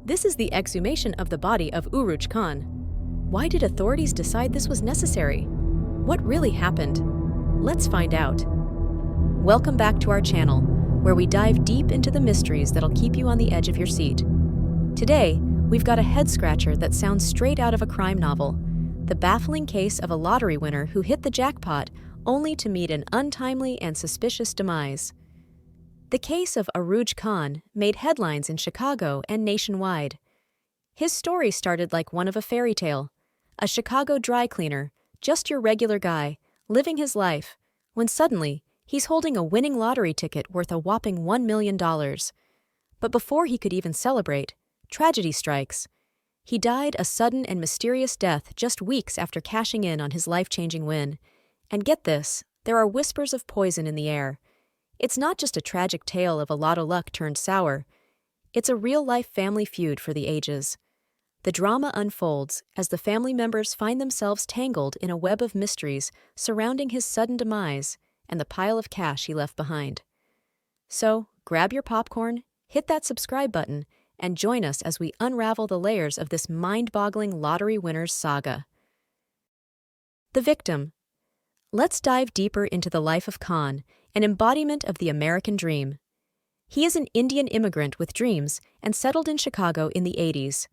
This is the exhumation of the body of Urooj Khan. Why did authorities decide this was necessary? What really happened? Let's find out. Welcome back to our channel, where we dive deep into the mysteries that'll keep you on the edge of your seat. Today, we've got a head-scratcher that sounds straight out of a crime novel. The baffling case of a lottery winner who hit the jackpot only to meet an untimely and suspicious demise. The case of Arooj Khan made headlines in Chicago and nationwide. His story started like one of a fairy tale. A Chicago dry cleaner, just your regular guy, living his life, when suddenly he's holding a winning lottery ticket worth a whopping $1 million. But before he could even celebrate, tragedy strikes. He died a sudden and mysterious death just weeks after cashing in on his life-changing win. And get this, there are whispers of poison in the air. It's not just a tragic tale of a lot of luck turned sour. It's a real-life family feud for the ages. The drama unfolds as the family members find themselves tangled in a web of mysteries surrounding his sudden demise and the pile of cash he left behind. So, grab your popcorn, hit that subscribe button, and join us as we unravel the layers of this mind-boggling lottery winner's saga. The victim. Let's dive deeper into the life of Khan, an embodiment of the American dream. He is an Indian immigrant with dreams and settled in Chicago in the 80s.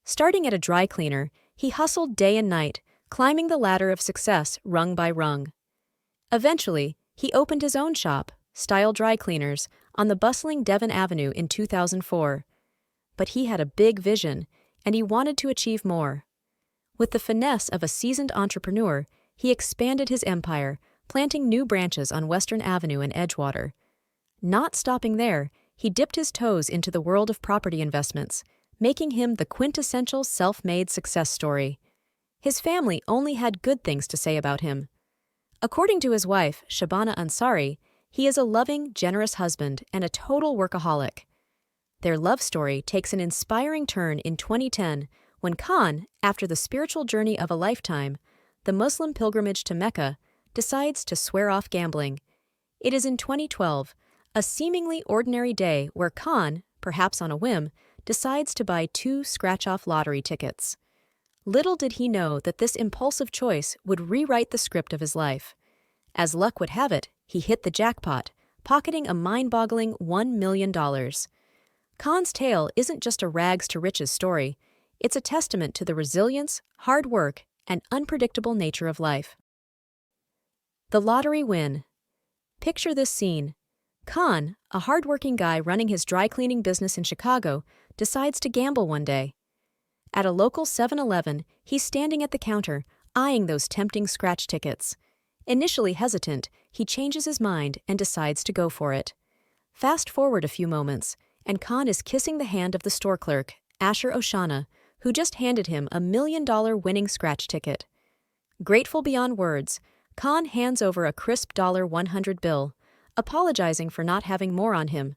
Starting at a dry cleaner, he hustled day and night, climbing the ladder of success rung by rung. Eventually, he opened his own shop, Style Dry Cleaners, on the bustling Devon Avenue in 2004. But he had a big vision, and he wanted to achieve more. With the finesse of a seasoned entrepreneur, he expanded his empire, planting new branches on Western Avenue and Edgewater. Not stopping there, he dipped his toes into the world of property investments, making him the quintessential self-made success story. His family only had good things to say about him. According to his wife, Shabana Ansari, he is a loving, generous husband and a total workaholic. Their love story takes an inspiring turn in 2010 when Khan, after the spiritual journey of a lifetime, the Muslim pilgrimage to Mecca, decides to swear off gambling. It is in 2012, a seemingly ordinary day where Khan, perhaps on a whim, decides to buy 2 scratch-off lottery tickets. Little did he know that this impulsive choice would rewrite the script of his life. As luck would have it, he hit the jackpot, pocketing a mind-boggling $1 million. Khan's tale isn't just a rags-to-riches story. It's a testament to the resilience, hard work, and unpredictable nature of life. The lottery win. Picture this scene. Khan, a hard-working guy running his dry cleaning business in Chicago, decides to gamble one day. At a local 7-Eleven, he's standing at the counter, eyeing those tempting scratch tickets. Initially hesitant, he changes his mind and decides to go for it. Fast forward a few moments, and Khan is kissing the hand of the store clerk, Asher Oshana, who just handed him a $1 million winning scratch ticket. Grateful beyond words, Khan hands over a crisp $100 bill, apologizing for not having more on him.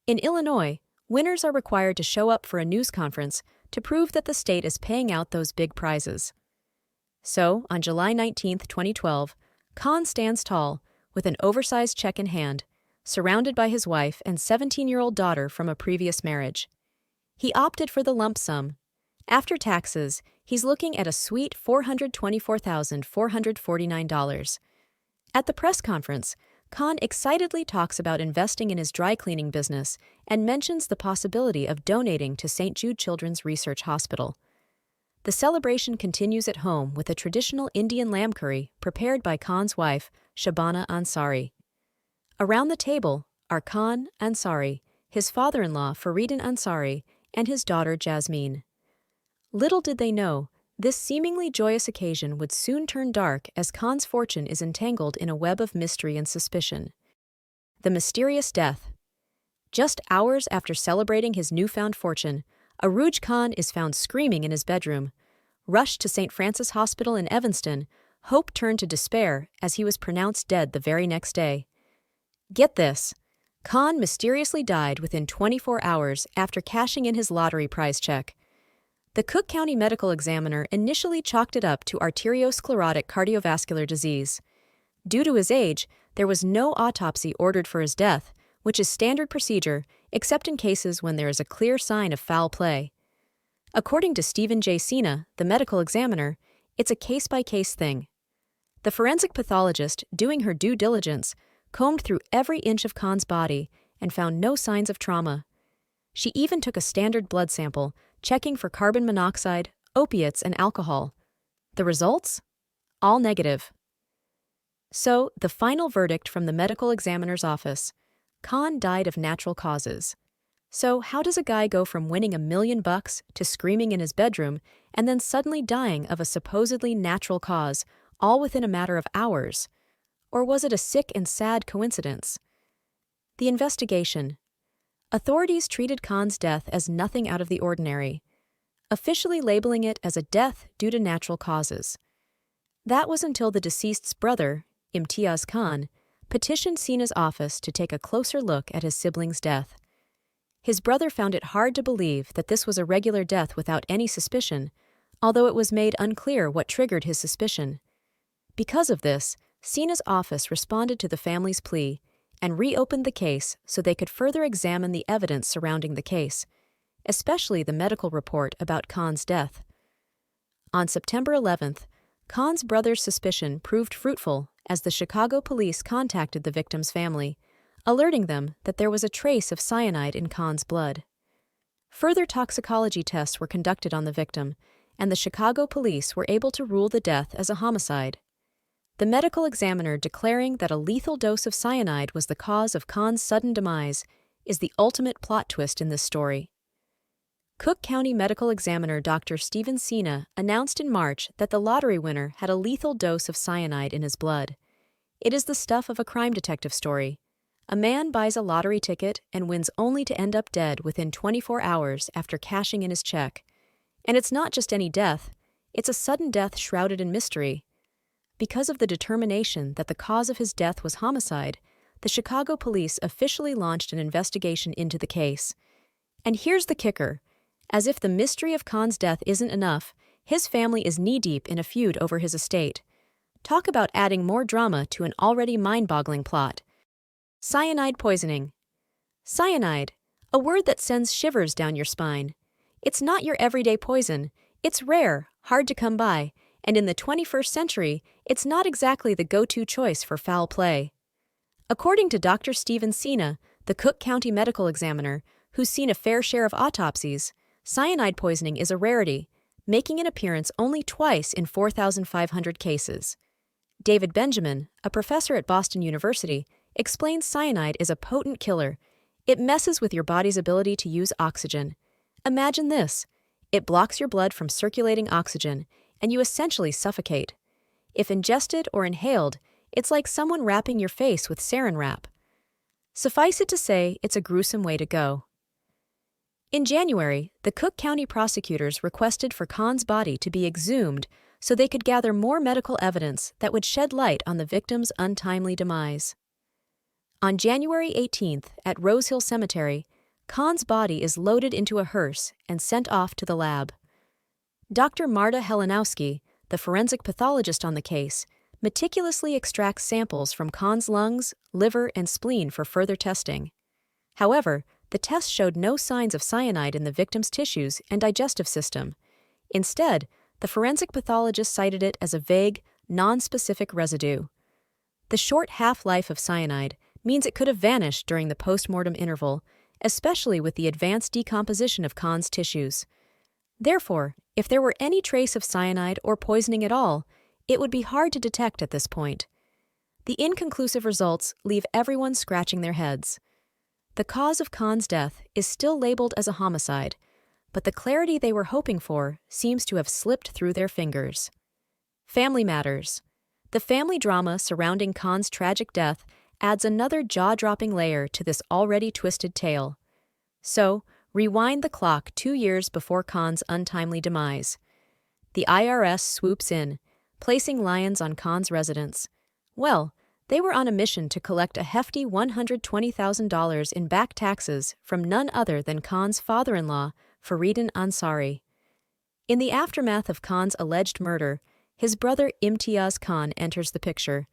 In Illinois, winners are required to show up for a news conference to prove that the state is paying out those big prizes. So, on July 19, 2012, Khan stands tall, with an oversized check in hand, surrounded by his wife and 17-year-old daughter from a previous marriage. He opted for the lump sum. After taxes, he's looking at a sweet $424,449. At the press conference, Khan excitedly talks about investing in his dry cleaning business and mentions the possibility of donating to St. Jude Children's Research Hospital. The celebration continues at home with a traditional Indian lamb curry prepared by Khan's wife, Shabana Ansari. Around the table are Khan Ansari, his father-in-law Faridin Ansari, and his daughter Jasmine. Little did they know, this seemingly joyous occasion would soon turn dark as Khan's fortune is entangled in a web of mystery and suspicion. The mysterious death. Just hours after celebrating his newfound fortune, Arooj Khan is found screaming in his bedroom. Rushed to St. Francis Hospital in Evanston, hope turned to despair as he was pronounced dead the very next day. Get this, Khan mysteriously died within 24 hours after cashing in his lottery prize check. The Cook County Medical Examiner initially chalked it up to arteriosclerotic cardiovascular disease. Due to his age, there was no autopsy ordered for his death, which is standard procedure except in cases when there is a clear sign of foul play. According to Stephen J. Sina, the medical examiner, it's a case-by-case thing. The forensic pathologist, doing her due diligence, combed through every inch of Khan's body and found no signs of trauma. She even took a standard blood sample, checking for carbon monoxide, opiates, and alcohol. The results? All negative. So, the final verdict from the medical examiner's office: Khan died of natural causes. So, how does a guy go from winning $1 million to screaming in his bedroom and then suddenly dying of a supposedly natural cause, all within a matter of hours? Or was it a sick and sad coincidence? The investigation. Authorities treated Khan's death as nothing out of the ordinary, officially labeling it as a death due to natural causes. That was until the deceased's brother, Urooj Khan, petitioned Sina's office to take a closer look at his sibling's death. His brother found it hard to believe that this was a regular death without any suspicion, although it was made unclear what triggered his suspicion. Because of this, Sina's office responded to the family's plea and reopened the case so they could further examine the evidence surrounding the case, especially the medical report about Khan's death. On September 11th, Khan's brother's suspicion proved fruitful as the Chicago police contacted the victim's family, alerting them that there was a trace of cyanide in Khan's blood. Further toxicology tests were conducted on the victim, and the Chicago police were able to rule the death as a homicide. The medical examiner declaring that a lethal dose of cyanide was the cause of Khan's sudden demise is the ultimate plot twist in this story. Cook County Medical Examiner Dr. Stephen Sina announced in March that the lottery winner had a lethal dose of cyanide in his blood. It is the stuff of a crime detective story. A man buys a lottery ticket and wins only to end up dead within 24 hours after cashing in his check. And it's not just any death, it's a sudden death shrouded in mystery. Because of the determination that the cause of his death was homicide, the Chicago police officially launched an investigation into the case. And here's the kicker. As if the mystery of Khan's death isn't enough, his family is knee-deep in a feud over his estate. Talk about adding more drama to an already mind-boggling plot. Cyanide poisoning. Cyanide, a word that sends shivers down your spine. It's not your everyday poison. It's rare, hard to come by, and in the 21st century, it's not exactly the go-to choice for foul play. According to Dr. Stephen Sina, the Cook County medical examiner, who's seen a fair share of autopsies, cyanide poisoning is a rarity, making an appearance only twice in 4,500 cases. David Benjamin, a professor at Boston University, explains cyanide is a potent killer. It messes with your body's ability to use oxygen. Imagine this. It blocks your blood from circulating oxygen, and you essentially suffocate. If ingested or inhaled, it's like someone wrapping your face with sarin wrap. Suffice it to say, it's a gruesome way to go. In January, the Cook County prosecutors requested for Khan's body to be exhumed so they could gather more medical evidence that would shed light on the victim's untimely demise. On January 18th, at Rose Hill Cemetery, Khan's body is loaded into a hearse and sent off to the lab. Dr. Marta Helenowski, the forensic pathologist on the case, meticulously extracts samples from Khan's lungs, liver, and spleen for further testing. However, the test showed no signs of cyanide in the victim's tissues and digestive system. Instead, the forensic pathologist cited it as a vague, non-specific residue. The short half-life of cyanide means it could have vanished during the post-mortem interval, especially with the advanced decomposition of Khan's tissues. Therefore, if there were any trace of cyanide or poisoning at all, it would be hard to detect at this point. The inconclusive results leave everyone scratching their heads. The cause of Khan's death is still labeled as a homicide, but the clarity they were hoping for seems to have slipped through their fingers. Family matters. The family drama surrounding Khan's tragic death adds another jaw-dropping layer to this already twisted tale. So, rewind the clock 2 years before Khan's untimely demise. The IRS swoops in, placing lions on Khan's residence. Well, they were on a mission to collect a hefty $120,000 in back taxes from none other than Khan's father-in-law, Faridun Ansari. In the aftermath of Khan's alleged murder, his brother Urooj Khan enters the picture.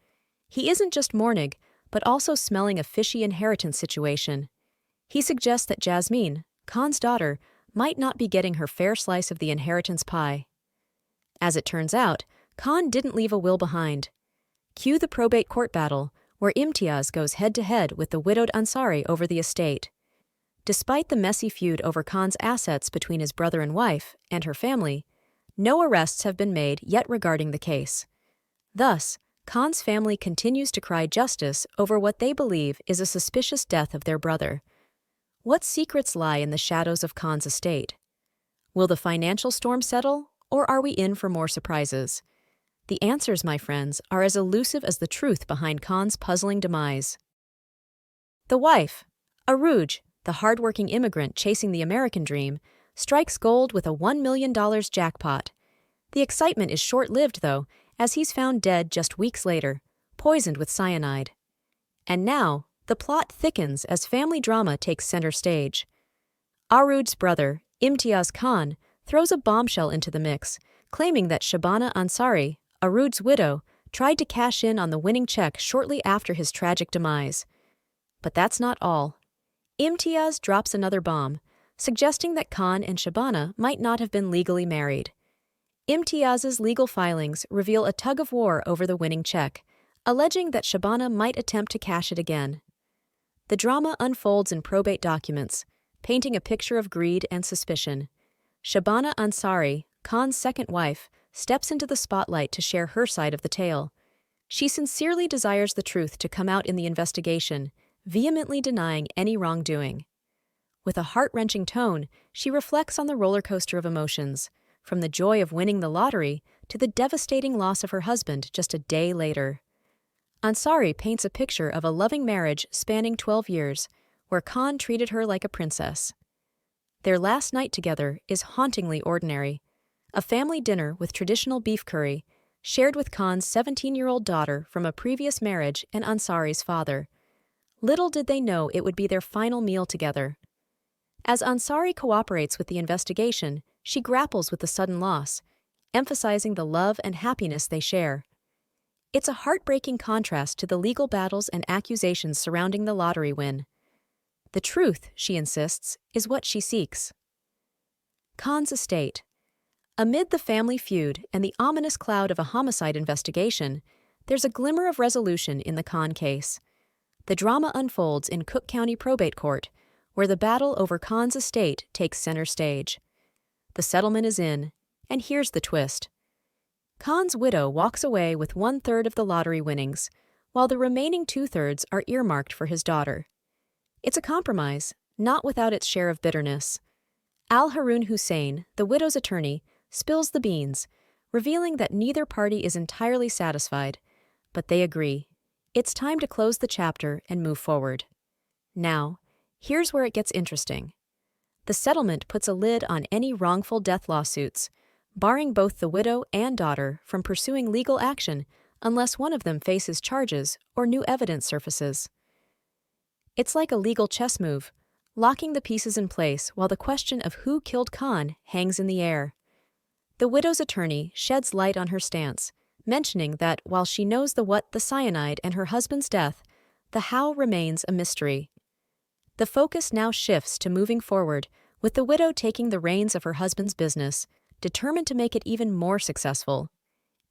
He isn't just mourning, but also smelling a fishy inheritance situation. He suggests that Jasmine, Khan's daughter, might not be getting her fair slice of the inheritance pie. As it turns out, Khan didn't leave a will behind. Cue the probate court battle, where Imtiaz goes head-to-head with the widowed Ansari over the estate. Despite the messy feud over Khan's assets between his brother and wife and her family, no arrests have been made yet regarding the case. Thus, Khan's family continues to cry justice over what they believe is a suspicious death of their brother. What secrets lie in the shadows of Khan's estate? Will the financial storm settle, or are we in for more surprises? The answers, my friends, are as elusive as the truth behind Khan's puzzling demise. The wife, Arooj, the hard-working immigrant chasing the American dream, strikes gold with a $1 million jackpot. The excitement is short-lived, though, as he's found dead just weeks later, poisoned with cyanide. And now, the plot thickens as family drama takes center stage. Arooj's brother, Imtiaz Khan, throws a bombshell into the mix, claiming that Shabana Ansari, Arooj's widow, tried to cash in on the winning check shortly after his tragic demise. But that's not all. Imtiaz drops another bomb, suggesting that Khan and Shabana might not have been legally married. Imtiaz's legal filings reveal a tug-of-war over the winning check, alleging that Shabana might attempt to cash it again. The drama unfolds in probate documents, painting a picture of greed and suspicion. Shabana Ansari, Khan's second wife, steps into the spotlight to share her side of the tale. She sincerely desires the truth to come out in the investigation, vehemently denying any wrongdoing. With a heart-wrenching tone, she reflects on the roller coaster of emotions, from the joy of winning the lottery to the devastating loss of her husband just a day later. Ansari paints a picture of a loving marriage spanning 12 years, where Khan treated her like a princess. Their last night together is hauntingly ordinary, a family dinner with traditional beef curry, shared with Khan's 17-year-old daughter from a previous marriage and Ansari's father. Little did they know it would be their final meal together. As Ansari cooperates with the investigation, she grapples with the sudden loss, emphasizing the love and happiness they share. It's a heartbreaking contrast to the legal battles and accusations surrounding the lottery win. The truth, she insists, is what she seeks. Khan's estate. Amid the family feud and the ominous cloud of a homicide investigation, there's a glimmer of resolution in the Khan case. The drama unfolds in Cook County Probate Court, where the battle over Khan's estate takes center stage. The settlement is in, and here's the twist. Khan's widow walks away with 1/3 of the lottery winnings, while the remaining 2/3 are earmarked for his daughter. It's a compromise, not without its share of bitterness. Al-Harun Hussein, the widow's attorney, spills the beans, revealing that neither party is entirely satisfied, but they agree. It's time to close the chapter and move forward. Now, here's where it gets interesting. The settlement puts a lid on any wrongful death lawsuits, barring both the widow and daughter from pursuing legal action unless one of them faces charges or new evidence surfaces. It's like a legal chess move, locking the pieces in place while the question of who killed Khan hangs in the air. The widow's attorney sheds light on her stance, mentioning that while she knows the what, the cyanide, and her husband's death, the how remains a mystery. The focus now shifts to moving forward, with the widow taking the reins of her husband's business, determined to make it even more successful.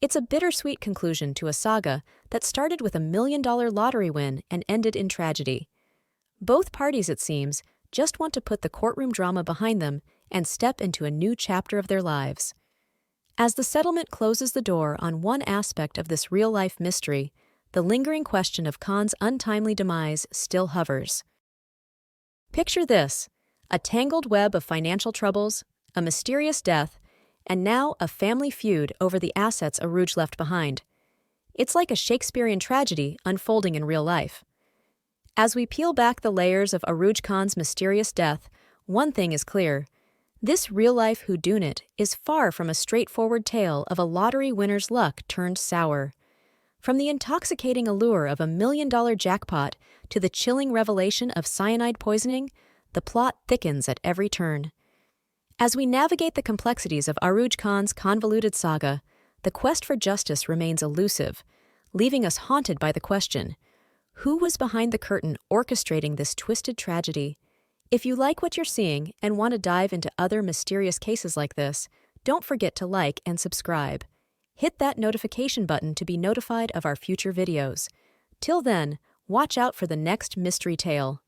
It's a bittersweet conclusion to a saga that started with a $1 million lottery win and ended in tragedy. Both parties, it seems, just want to put the courtroom drama behind them and step into a new chapter of their lives. As the settlement closes the door on one aspect of this real-life mystery, the lingering question of Khan's untimely demise still hovers. Picture this: a tangled web of financial troubles, a mysterious death, and now a family feud over the assets Arooj left behind. It's like a Shakespearean tragedy unfolding in real life. As we peel back the layers of Arooj Khan's mysterious death, one thing is clear. This real-life whodunit is far from a straightforward tale of a lottery winner's luck turned sour. From the intoxicating allure of a $1 million jackpot to the chilling revelation of cyanide poisoning, the plot thickens at every turn. As we navigate the complexities of Arooj Khan's convoluted saga, the quest for justice remains elusive, leaving us haunted by the question: Who was behind the curtain orchestrating this twisted tragedy? If you like what you're seeing and want to dive into other mysterious cases like this, don't forget to like and subscribe. Hit that notification button to be notified of our future videos. Till then, watch out for the next mystery tale.